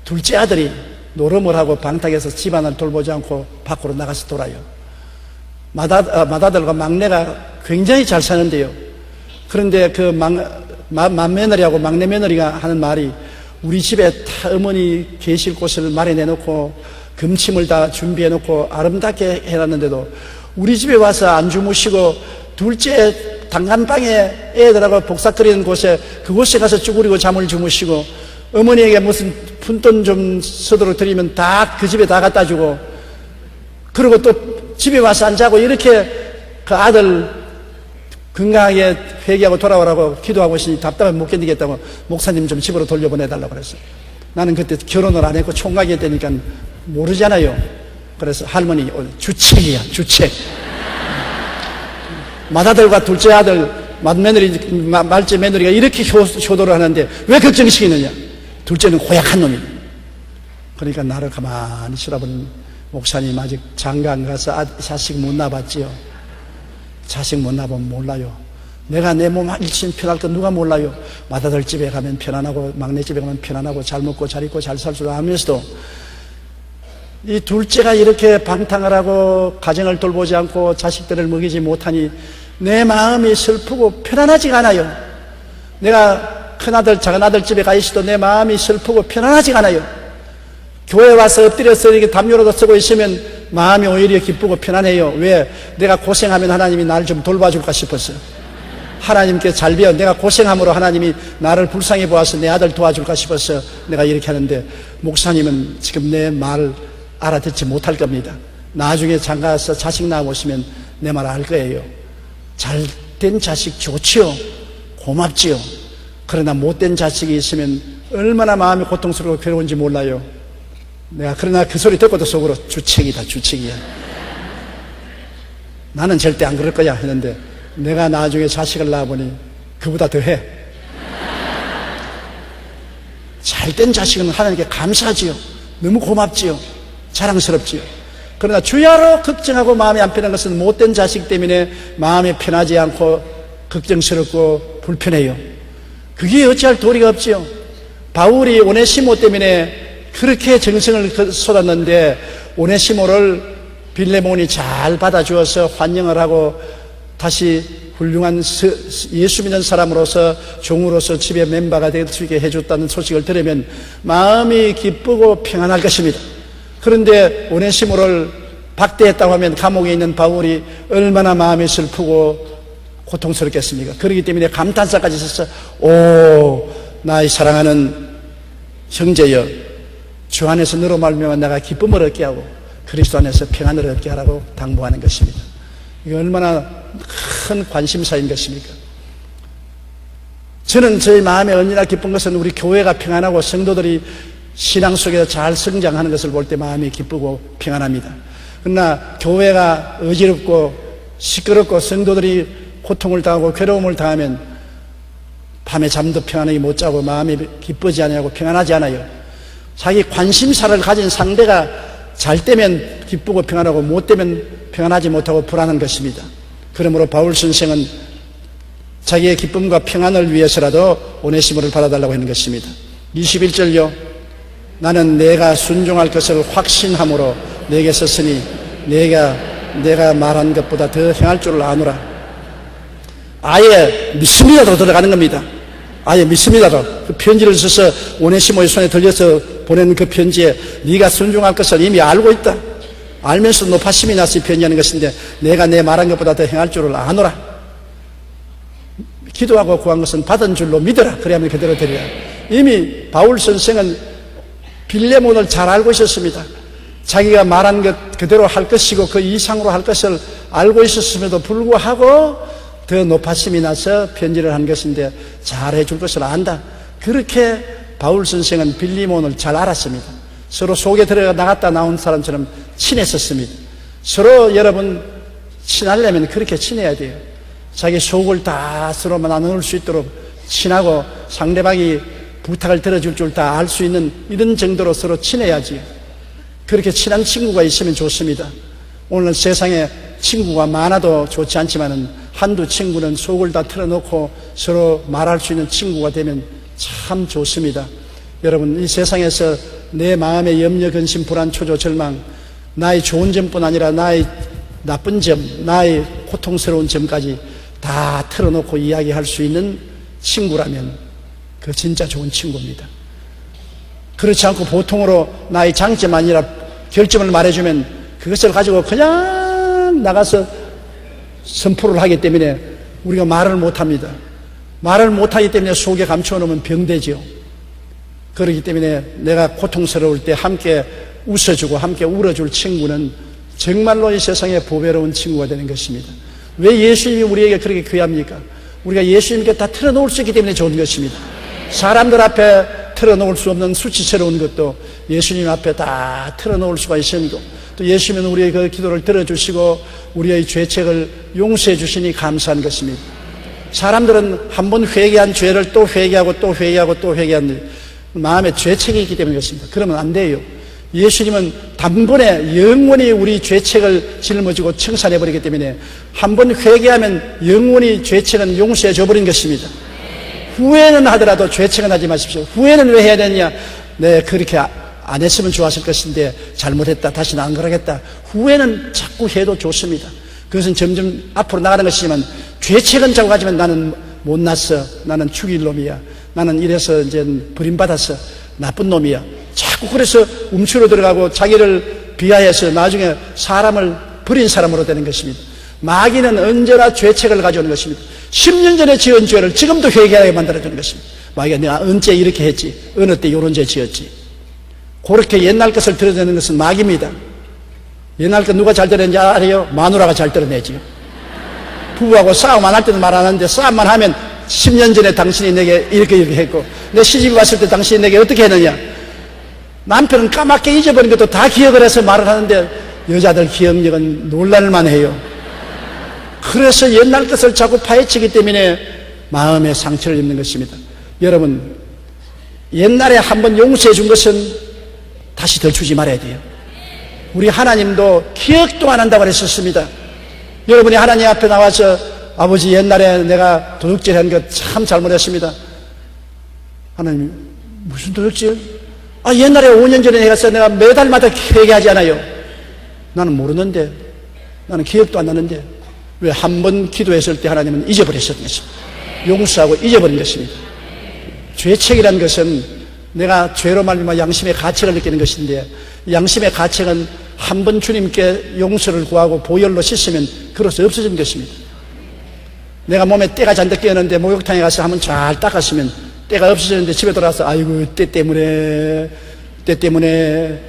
A: 둘째 아들이 노름을 하고 방탕해서 집안을 돌보지 않고 밖으로 나가서 돌아요. 맏아들과 막내가 굉장히 잘 사는데요. 그런데 그 맏며느리하고 막내 며느리가 하는 말이 우리 집에 다 어머니 계실 곳을 마련해놓고 금침을 다 준비해놓고 아름답게 해놨는데도 우리 집에 와서 안 주무시고 둘째 단간방에 애들하고 복사거리는 곳에 그곳에 가서 쭈그리고 잠을 주무시고 어머니에게 무슨 푼돈 좀 서도록 드리면 다 그 집에 다 갖다 주고 그리고 또 집에 와서 안 자고 이렇게 그 아들 건강하게 회개하고 돌아오라고 기도하고 있으니 답답하면 못 견디겠다고 목사님 좀 집으로 돌려보내달라고 그랬어요. 나는 그때 결혼을 안 했고 총각이 했다니까 모르잖아요. 그래서 할머니 주책이야 주책. 맏아들과 둘째 아들 말째 며느리가 이렇게 효도를 하는데 왜 걱정시키느냐. 둘째는 고약한 놈이에요. 그러니까 나를 가만히 쳐다보는 목사님 아직 장가 가서 자식 못 낳아봤지요. 자식 못 낳으면 몰라요. 내가 내 몸 일신 편할 거 누가 몰라요. 맏아들 집에 가면 편안하고 막내 집에 가면 편안하고 잘 먹고 잘 입고 잘 살 줄 알면서도 이 둘째가 이렇게 방탕을 하고 가정을 돌보지 않고 자식들을 먹이지 못하니 내 마음이 슬프고 편안하지가 않아요. 내가 큰아들 작은아들 집에 가 있어도 내 마음이 슬프고 편안하지가 않아요. 교회 와서 엎드려서 이렇게 담요라도 쓰고 있으면 마음이 오히려 기쁘고 편안해요. 왜? 내가 고생하면 하나님이 나를 좀 돌봐줄까 싶었어요. 하나님께 잘 배워 내가 고생함으로 하나님이 나를 불쌍히 보아서 내 아들 도와줄까 싶어서 내가 이렇게 하는데 목사님은 지금 내 말을 알아듣지 못할 겁니다. 나중에 장가가서 자식 낳아보시면 내 말 알 거예요. 잘된 자식 좋지요. 고맙지요. 그러나 못된 자식이 있으면 얼마나 마음이 고통스럽고 괴로운지 몰라요. 내가 그러나 그 소리 듣고도 속으로 주책이다 주책이야. 나는 절대 안 그럴 거야 했는데 내가 나중에 자식을 낳아보니 그보다 더해. 잘된 자식은 하나님께 감사하지요. 너무 고맙지요. 자랑스럽지요. 그러나 주야로 걱정하고 마음이 안 편한 것은 못된 자식 때문에 마음이 편하지 않고 걱정스럽고 불편해요. 그게 어찌할 도리가 없지요. 바울이 오네시모 때문에 그렇게 정성을 쏟았는데 오네시모를 빌레몬이 잘 받아주어서 환영을 하고 다시 훌륭한 예수 믿는 사람으로서 종으로서 집의 멤버가 될 수 있게 해줬다는 소식을 들으면 마음이 기쁘고 평안할 것입니다. 그런데 오네시모를 박대했다고 하면 감옥에 있는 바울이 얼마나 마음이 슬프고 고통스럽겠습니까? 그렇기 때문에 감탄사까지 써서 오 나의 사랑하는 형제여 주 안에서 너로 말미암아 내가 기쁨을 얻게 하고 그리스도 안에서 평안을 얻게 하라고 당부하는 것입니다. 이게 얼마나 큰 관심사인 것입니까? 저는 저희 마음에 언제나 기쁜 것은 우리 교회가 평안하고 성도들이 신앙 속에서 잘 성장하는 것을 볼 때 마음이 기쁘고 평안합니다. 그러나 교회가 어지럽고 시끄럽고 성도들이 고통을 당하고 괴로움을 당하면 밤에 잠도 평안하게 못 자고 마음이 기쁘지 않고 평안하지 않아요. 자기 관심사를 가진 상대가 잘 때면 기쁘고 평안하고 못 되면 평안하지 못하고 불안한 것입니다. 그러므로 바울 선생은 자기의 기쁨과 평안을 위해서라도 오네시모를 받아달라고 하는 것입니다. 21절요. 나는 내가 순종할 것을 확신함으로 내게 썼으니 내가 말한 것보다 더 행할 줄을 아노라. 아예 믿습니다로 들어가는 겁니다. 아예 믿습니다로. 그 편지를 써서 오네시모의 손에 들려서 보낸 그 편지에 네가 순종할 것을 이미 알고 있다. 알면서 높아심이 나서 편지하는 것인데 내가 내 말한 것보다 더 행할 줄을 아노라. 기도하고 구한 것은 받은 줄로 믿어라. 그래야만 그대로 되리라. 이미 바울 선생은 빌레몬을 잘 알고 있었습니다. 자기가 말한 것 그대로 할 것이고 그 이상으로 할 것을 알고 있었음에도 불구하고 더 높아심이 나서 편지를 한 것인데 잘해 줄 것을 안다. 그렇게 바울 선생은 빌레몬을 잘 알았습니다. 서로 속에 들어가 나갔다 나온 사람처럼 친했었습니다. 서로 여러분 친하려면 그렇게 친해야 돼요. 자기 속을 다 서로 나눌 수 있도록 친하고 상대방이 부탁을 들어줄 줄 다 알 수 있는 이런 정도로 서로 친해야지. 그렇게 친한 친구가 있으면 좋습니다. 오늘 세상에 친구가 많아도 좋지 않지만은 한두 친구는 속을 다 털어놓고 서로 말할 수 있는 친구가 되면 참 좋습니다. 여러분 이 세상에서 내 마음의 염려, 근심, 불안, 초조, 절망 나의 좋은 점뿐 아니라 나의 나쁜 점, 나의 고통스러운 점까지 다 털어놓고 이야기할 수 있는 친구라면 그 진짜 좋은 친구입니다. 그렇지 않고 보통으로 나의 장점 아니라 결점을 말해주면 그것을 가지고 그냥 나가서 선포를 하기 때문에 우리가 말을 못합니다. 말을 못하기 때문에 속에 감춰놓으면 병되죠. 그렇기 때문에 내가 고통스러울 때 함께 웃어주고 함께 울어줄 친구는 정말로 이 세상에 보배로운 친구가 되는 것입니다. 왜 예수님이 우리에게 그렇게 귀합니까? 우리가 예수님께 다 털어놓을 수 있기 때문에 좋은 것입니다. 사람들 앞에 털어놓을 수 없는 수치스러운 것도 예수님 앞에 다 털어놓을 수가 있습니다. 또 예수님은 우리의 그 기도를 들어주시고 우리의 죄책을 용서해 주시니 감사한 것입니다. 사람들은 한 번 회개한 죄를 또 회개하고 또 회개하고 또 회개하는 마음에 죄책이 있기 때문에 그렇습니다. 그러면 안 돼요. 예수님은 단번에 영원히 우리 죄책을 짊어지고 청산해버리기 때문에 한 번 회개하면 영원히 죄책은 용서해 줘버린 것입니다. 후회는 하더라도 죄책은 하지 마십시오. 후회는 왜 해야 되느냐? 네, 그렇게 안 했으면 좋았을 것인데 잘못했다. 다시는 안 그러겠다. 후회는 자꾸 해도 좋습니다. 그것은 점점 앞으로 나가는 것이지만 죄책은 자꾸 가지면 나는 못났어. 나는 죽일 놈이야. 나는 이래서 이제 버림받았어. 나쁜 놈이야. 자꾸 그래서 움츠러 들어가고 자기를 비하해서 나중에 사람을 버린 사람으로 되는 것입니다. 마귀는 언제나 죄책을 가져오는 것입니다. 10년 전에 지은 죄를 지금도 회개하게 만들어주는 것입니다. 마귀가 내가 언제 이렇게 했지? 어느 때 이런 죄 지었지? 그렇게 옛날 것을 드러내는 것은 마귀입니다. 옛날 것 누가 잘 드러내는지 알아요? 마누라가 잘 드러내지요. 부부하고 싸움 안 할 때는 말 안 하는데 싸움만 하면 10년 전에 당신이 내게 이렇게 했고 내 시집이 왔을 때 당신이 내게 어떻게 했느냐? 남편은 까맣게 잊어버린 것도 다 기억을 해서 말을 하는데 여자들 기억력은 놀랄만 해요. 그래서 옛날 것을 자꾸 파헤치기 때문에 마음에 상처를 입는 것입니다. 여러분 옛날에 한번 용서해 준 것은 다시 더 주지 말아야 돼요. 우리 하나님도 기억도 안 한다고 그랬었습니다. 여러분이 하나님 앞에 나와서 아버지 옛날에 내가 도둑질한 것 참 잘못했습니다. 하나님 무슨 도둑질? 옛날에 5년 전에 가서 내가 매달마다 회개하지 않아요. 나는 모르는데, 나는 기억도 안 나는데, 왜 한 번 기도했을 때 하나님은 잊어버리셨던 것입니다. 용서하고 잊어버린 것입니다. 죄책이라는 것은 내가 죄로 말미암아 양심의 가책을 느끼는 것인데, 양심의 가책은 한 번 주님께 용서를 구하고 보혈로 씻으면 그로서 없어진 것입니다. 내가 몸에 때가 잔뜩 끼었는데 목욕탕에 가서 한번 잘 닦았으면 때가 없어졌는데 집에 돌아와서 아이고 때 때문에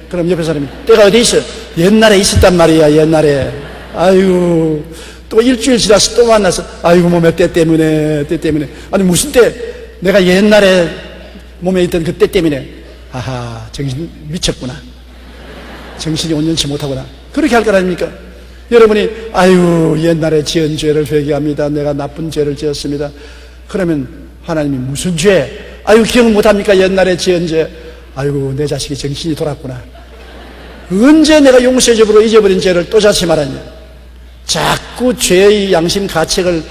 A: 그럼 옆에 사람이 때가 어디 있어? 옛날에 있었단 말이야. 옛날에. 아이고 또 일주일 지나서 또 만나서 아이고 몸에 때 때문에 아니 무슨 때? 내가 옛날에 몸에 있던 그 때 때문에. 아하 정신 미쳤구나. 정신이 온전치 못하구나. 그렇게 할 거 아닙니까? 여러분이 아유 옛날에 지은 죄를 회개합니다. 내가 나쁜 죄를 지었습니다. 그러면 하나님이 무슨 죄? 아유 기억 못합니까? 옛날에 지은 죄. 아이고 내 자식이 정신이 돌았구나. 언제 내가 용서해주고 잊어버린 죄를 또 다시 말하냐. 자꾸 죄의 양심 가책을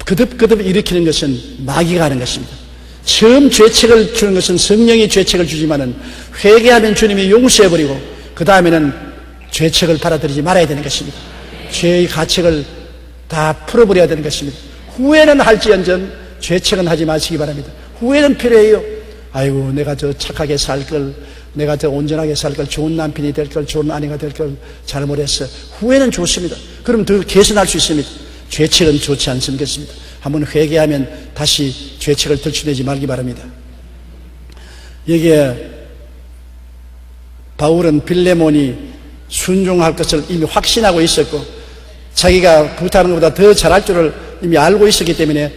A: 거듭거듭 일으키는 것은 마귀가 하는 것입니다. 처음 죄책을 주는 것은 성령이 죄책을 주지만은 회개하면 주님이 용서해버리고 그 다음에는 죄책을 받아들이지 말아야 되는 것입니다. 죄의 가책을 다 풀어버려야 되는 것입니다. 후회는 할지언정 죄책은 하지 마시기 바랍니다. 후회는 필요해요. 아이고 내가 더 착하게 살 걸, 내가 더 온전하게 살 걸, 좋은 남편이 될 걸, 좋은 아내가 될 걸 잘못했어. 후회는 좋습니다. 그럼 더 개선할 수 있습니다. 죄책은 좋지 않습니다. 한번 회개하면 다시 죄책을 들추내지 말기 바랍니다. 여기에 바울은 빌레몬이 순종할 것을 이미 확신하고 있었고 자기가 부탁하는 것보다 더 잘할 줄을 이미 알고 있었기 때문에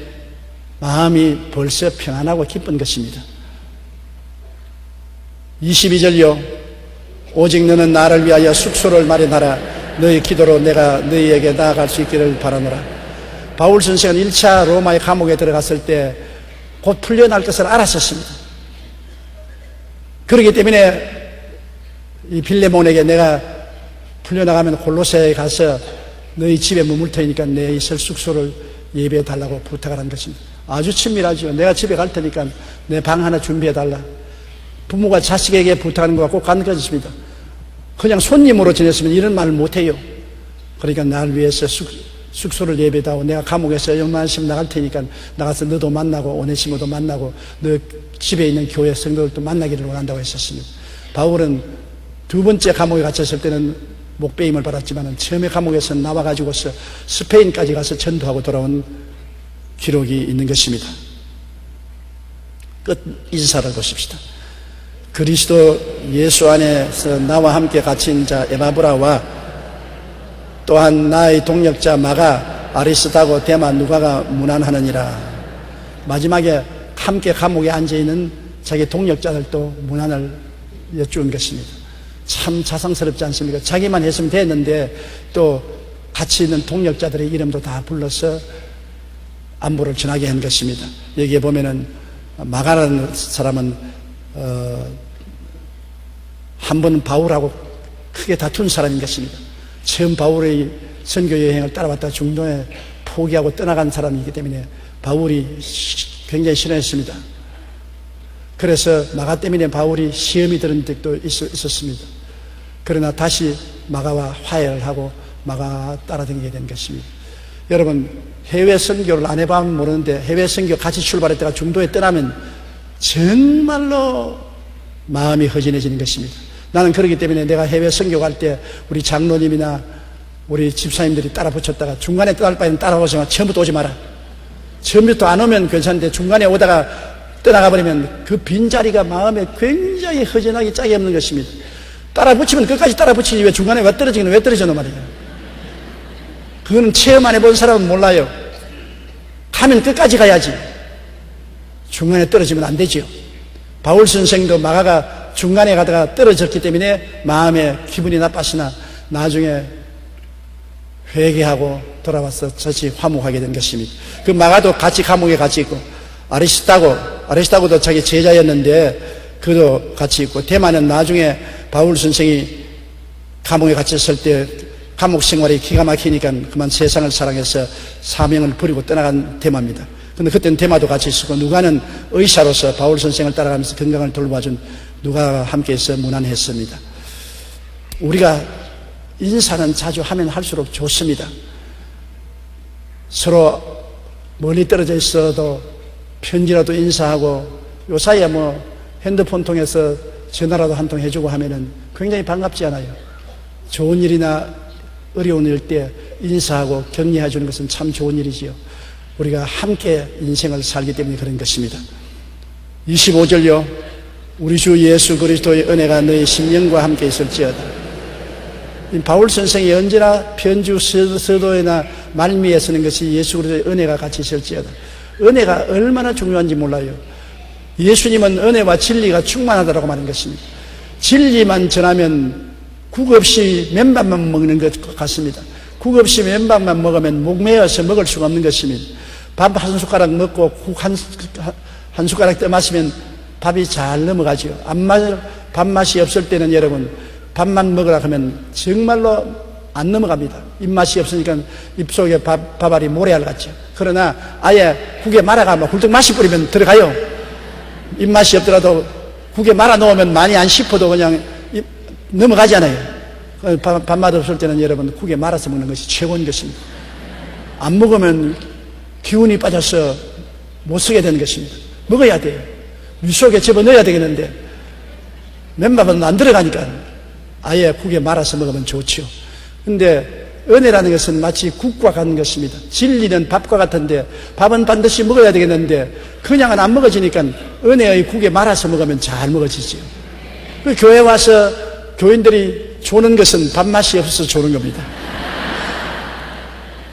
A: 마음이 벌써 평안하고 기쁜 것입니다. 22절요. 오직 너는 나를 위하여 숙소를 마련하라. 너의 기도로 내가 너희에게 나아갈 수 있기를 바라노라. 바울 선생은 1차 로마의 감옥에 들어갔을 때 곧 풀려날 것을 알았었습니다. 그렇기 때문에 이 빌레몬에게 내가 풀려나가면 골로새에 가서 너희 집에 머물 테니까 내 있을 숙소를 예배해 달라고 부탁을 한 것입니다. 아주 친밀하죠. 내가 집에 갈 테니까 내 방 하나 준비해 달라. 부모가 자식에게 부탁하는 것과 꼭 같은 것입니다. 그냥 손님으로 지냈으면 이런 말을 못해요. 그러니까 나를 위해서 숙소를 예배다오. 내가 감옥에서 영만심 나갈 테니까 나가서 너도 만나고 오네시모도 만나고 너 집에 있는 교회 성도들도 만나기를 원한다고 했었습니다. 바울은 두 번째 감옥에 갇혔을 때는 목배임을 받았지만 처음에 감옥에서 나와가지고서 스페인까지 가서 전도하고 돌아온 기록이 있는 것입니다. 끝 인사를 보십시다. 그리스도 예수 안에서 나와 함께 갇힌 자 에바브라와 또한 나의 동역자 마가 아리스다고 데마 누가가 문안하느니라. 마지막에 함께 감옥에 앉아있는 자기 동역자들도 문안을 여쭈은 것입니다. 참 자상스럽지 않습니까? 자기만 했으면 됐는데 또 같이 있는 동역자들의 이름도 다 불러서 안부를 전하게 한 것입니다. 여기에 보면은 마가라는 사람은 한 번 바울하고 크게 다툰 사람인 것입니다. 처음 바울의 선교 여행을 따라왔다가 중동에 포기하고 떠나간 사람이기 때문에 바울이 굉장히 싫어했습니다. 그래서 마가 때문에 바울이 시험이 들은 적도 있었습니다. 그러나 다시 마가와 화해를 하고 마가 따라다니게 된 것입니다. 여러분 해외 선교를 안 해보면 모르는데 해외 선교 같이 출발했다가 중도에 떠나면 정말로 마음이 허전해지는 것입니다. 나는 그렇기 때문에 내가 해외 선교 갈 때 우리 장로님이나 우리 집사님들이 따라 붙였다가 중간에 떠날 바에는 따라오지 처음부터 오지 마라. 처음부터 안 오면 괜찮은데 중간에 오다가 떠나가 버리면 그 빈자리가 마음에 굉장히 허전하게 짝이 없는 것입니다. 따라 붙이면 끝까지 따라 붙이지 왜 중간에 왜 떨어지노 말이에요. 그거는 체험 안 해본 사람은 몰라요. 가면 끝까지 가야지. 중간에 떨어지면 안 되지요. 바울 선생도 마가가 중간에 가다가 떨어졌기 때문에 마음에 기분이 나빴으나 나중에 회개하고 돌아와서 다시 화목하게 된 것입니다. 그 마가도 같이 감옥에 같이 있고 아리스타고도 자기 제자였는데 그도 같이 있고 데마는 나중에 바울 선생이 감옥에 갇혔을 때 감옥 생활이 기가 막히니까 그만 세상을 사랑해서 사명을 버리고 떠나간 데마입니다. 근데 그때는 대마도 같이 있었고, 누가는 의사로서 바울 선생을 따라가면서 건강을 돌봐준 누가와 함께해서 무난했습니다. 우리가 인사는 자주 하면 할수록 좋습니다. 서로 멀리 떨어져 있어도 편지라도 인사하고, 요 사이에 뭐 핸드폰 통해서 전화라도 한 통 해주고 하면은 굉장히 반갑지 않아요? 좋은 일이나 어려운 일 때 인사하고 격려해 주는 것은 참 좋은 일이지요. 우리가 함께 인생을 살기 때문에 그런 것입니다. 25절요. 우리 주 예수 그리스도의 은혜가 너희 심령과 함께 있을지어다. 바울 선생이 언제나 편주 서도에나 말미에 쓰는 것이 예수 그리스도의 은혜가 같이 있을지어다. 은혜가 얼마나 중요한지 몰라요. 예수님은 은혜와 진리가 충만하다고 말한 것입니다. 진리만 전하면 국 없이 맨밥만 먹는 것 같습니다. 국 없이 맨밥만 먹으면 목매어서 먹을 수가 없는 것입니다. 밥 한 숟가락 먹고 국 한 숟가락 떠 마시면 밥이 잘 넘어가죠. 밥맛이 없을 때는 여러분, 밥만 먹으라 하면 정말로 안 넘어갑니다. 입맛이 없으니까 입속에 밥알이 모래알 같죠. 그러나 아예 국에 말아가면 훌쩍 맛이 뿌리면 들어가요. 입맛이 없더라도 국에 말아 놓으면 많이 안 씹어도 그냥 넘어가잖아요. 밥맛 없을 때는 여러분, 국에 말아서 먹는 것이 최고인 것입니다. 안 먹으면 기운이 빠져서 못 쓰게 되는 것입니다. 먹어야 돼요. 위 속에 집어넣어야 되겠는데 맨밥은 안 들어가니까 아예 국에 말아서 먹으면 좋죠. 근데 은혜라는 것은 마치 국과 같은 것입니다. 진리는 밥과 같은데 밥은 반드시 먹어야 되겠는데 그냥은 안 먹어지니까 은혜의 국에 말아서 먹으면 잘 먹어지죠. 그 교회 와서 교인들이 조는 것은 밥맛이 없어서 조는 겁니다.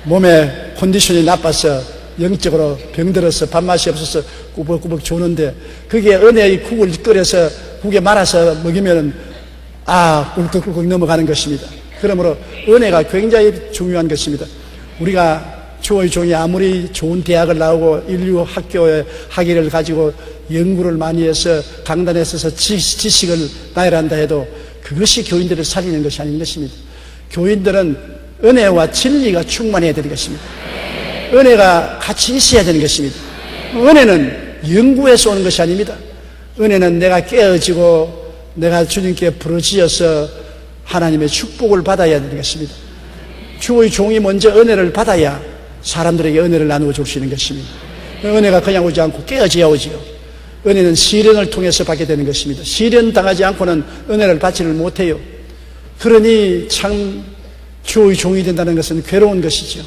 A: 몸에 컨디션이 나빠서 영적으로 병들어서 밥맛이 없어서 꾸벅꾸벅 조는데 그게 은혜의 국을 끓여서 국에 말아서 먹이면 꿀꺽꿀꺽 넘어가는 것입니다. 그러므로 은혜가 굉장히 중요한 것입니다. 우리가 주의 종이 아무리 좋은 대학을 나오고 인류 학교에 학위를 가지고 연구를 많이 해서 강단에 서서 지식을 나열한다 해도 그것이 교인들을 살리는 것이 아닌 것입니다. 교인들은 은혜와 진리가 충만해야 되는 것입니다. 은혜가 같이 있어야 되는 것입니다. 은혜는 연구에서 오는 것이 아닙니다. 은혜는 내가 깨어지고 내가 주님께 부르짖어서 하나님의 축복을 받아야 되는 것입니다. 주의 종이 먼저 은혜를 받아야 사람들에게 은혜를 나누어 줄 수 있는 것입니다. 은혜가 그냥 오지 않고 깨어져야 오지요. 은혜는 시련을 통해서 받게 되는 것입니다. 시련 당하지 않고는 은혜를 받지를 못해요. 그러니 참 주의 종이 된다는 것은 괴로운 것이죠.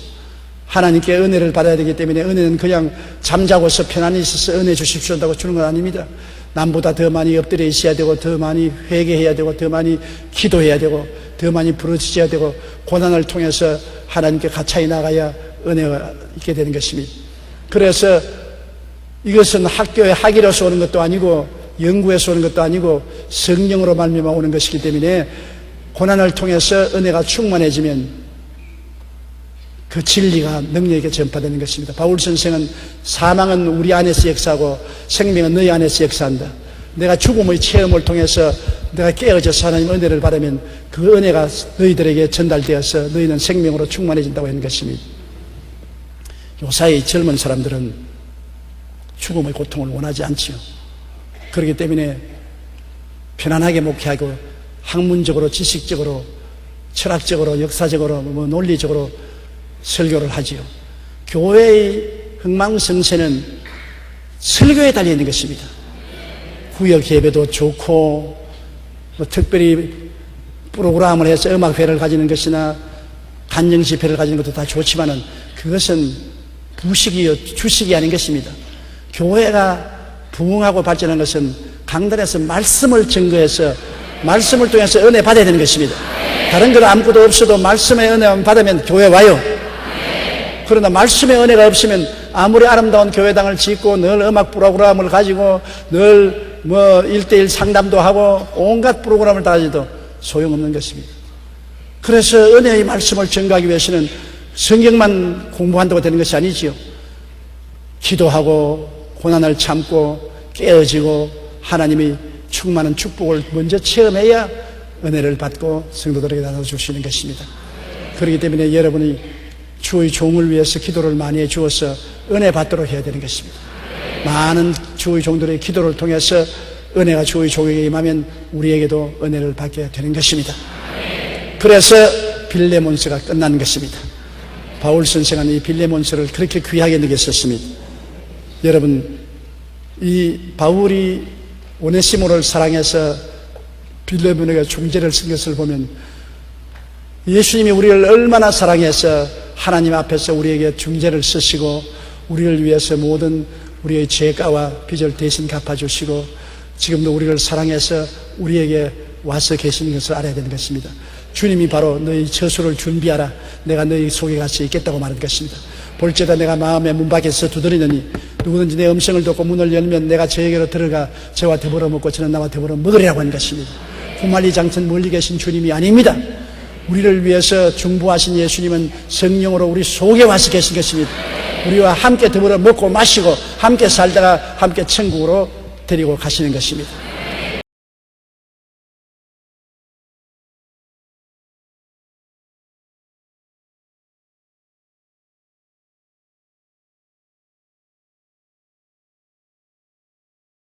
A: 하나님께 은혜를 받아야 되기 때문에 은혜는 그냥 잠자고서 편안히 있어서 은혜 주십시오 한다고 주는 건 아닙니다. 남보다 더 많이 엎드려 있어야 되고 더 많이 회개해야 되고 더 많이 기도해야 되고 더 많이 부르짖어야 되고 고난을 통해서 하나님께 가차이 나가야 은혜가 있게 되는 것입니다. 그래서 이것은 학교의 학위로서 오는 것도 아니고 연구에서 오는 것도 아니고 성령으로 말미암아 오는 것이기 때문에 고난을 통해서 은혜가 충만해지면 그 진리가 능력에게 전파되는 것입니다. 바울 선생은 사망은 우리 안에서 역사하고 생명은 너희 안에서 역사한다. 내가 죽음의 체험을 통해서 내가 깨어져서 하나님 은혜를 받으면 그 은혜가 너희들에게 전달되어서 너희는 생명으로 충만해진다고 하는 것입니다. 요사이 젊은 사람들은 죽음의 고통을 원하지 않지요. 그렇기 때문에 편안하게 목회하고 학문적으로 지식적으로 철학적으로 역사적으로 논리적으로 설교를 하지요. 교회의 흥망성쇠는 설교에 달려있는 것입니다. 구역 예배도 좋고 특별히 프로그램을 해서 음악회를 가지는 것이나 간증집회를 가지는 것도 다 좋지만은 그것은 부식이요 주식이 아닌 것입니다. 교회가 부흥하고 발전하는 것은 강단에서 말씀을 증거해서 말씀을 통해서 은혜 받아야 되는 것입니다. 다른 건 아무것도 없어도 말씀의 은혜만 받으면 교회 와요. 그러나 말씀의 은혜가 없으면 아무리 아름다운 교회당을 짓고 늘 음악 프로그램을 가지고 늘 1:1 상담도 하고 온갖 프로그램을 다 가지도 소용없는 것입니다. 그래서 은혜의 말씀을 전가하기 위해서는 성경만 공부한다고 되는 것이 아니지요. 기도하고 고난을 참고 깨어지고 하나님이 충만한 축복을 먼저 체험해야 은혜를 받고 성도들에게 나눠줄 수 있는 것입니다. 그렇기 때문에 여러분이 주의 종을 위해서 기도를 많이 해 주어서 은혜 받도록 해야 되는 것입니다. 많은 주의 종들의 기도를 통해서 은혜가 주의 종에게 임하면 우리에게도 은혜를 받게 되는 것입니다. 그래서 빌레몬서가 끝난 것입니다. 바울 선생은 이 빌레몬서를 그렇게 귀하게 느꼈었습니다. 여러분, 이 바울이 오네시모를 사랑해서 빌레몬에게 중재를 쓴 것을 보면 예수님이 우리를 얼마나 사랑해서 하나님 앞에서 우리에게 중재를 쓰시고 우리를 위해서 모든 우리의 죄가와 빚을 대신 갚아주시고 지금도 우리를 사랑해서 우리에게 와서 계시는 것을 알아야 되는 것입니다. 주님이 바로 너희 처소를 준비하라, 내가 너희 속에 같이 있겠다고 말한 것입니다. 볼지어다 내가 마음의 문 밖에서 두드리느니 누구든지 내 음성을 듣고 문을 열면 내가 저에게로 들어가 저와 더불어 먹고 저는 나와 더불어 먹으리라고 한 것입니다. 후말리장천 멀리 계신 주님이 아닙니다. 우리를 위해서 중보하신 예수님은 성령으로 우리 속에 와서 계신 것입니다. 우리와 함께 더불어 먹고 마시고 함께 살다가 함께 천국으로 데리고 가시는 것입니다.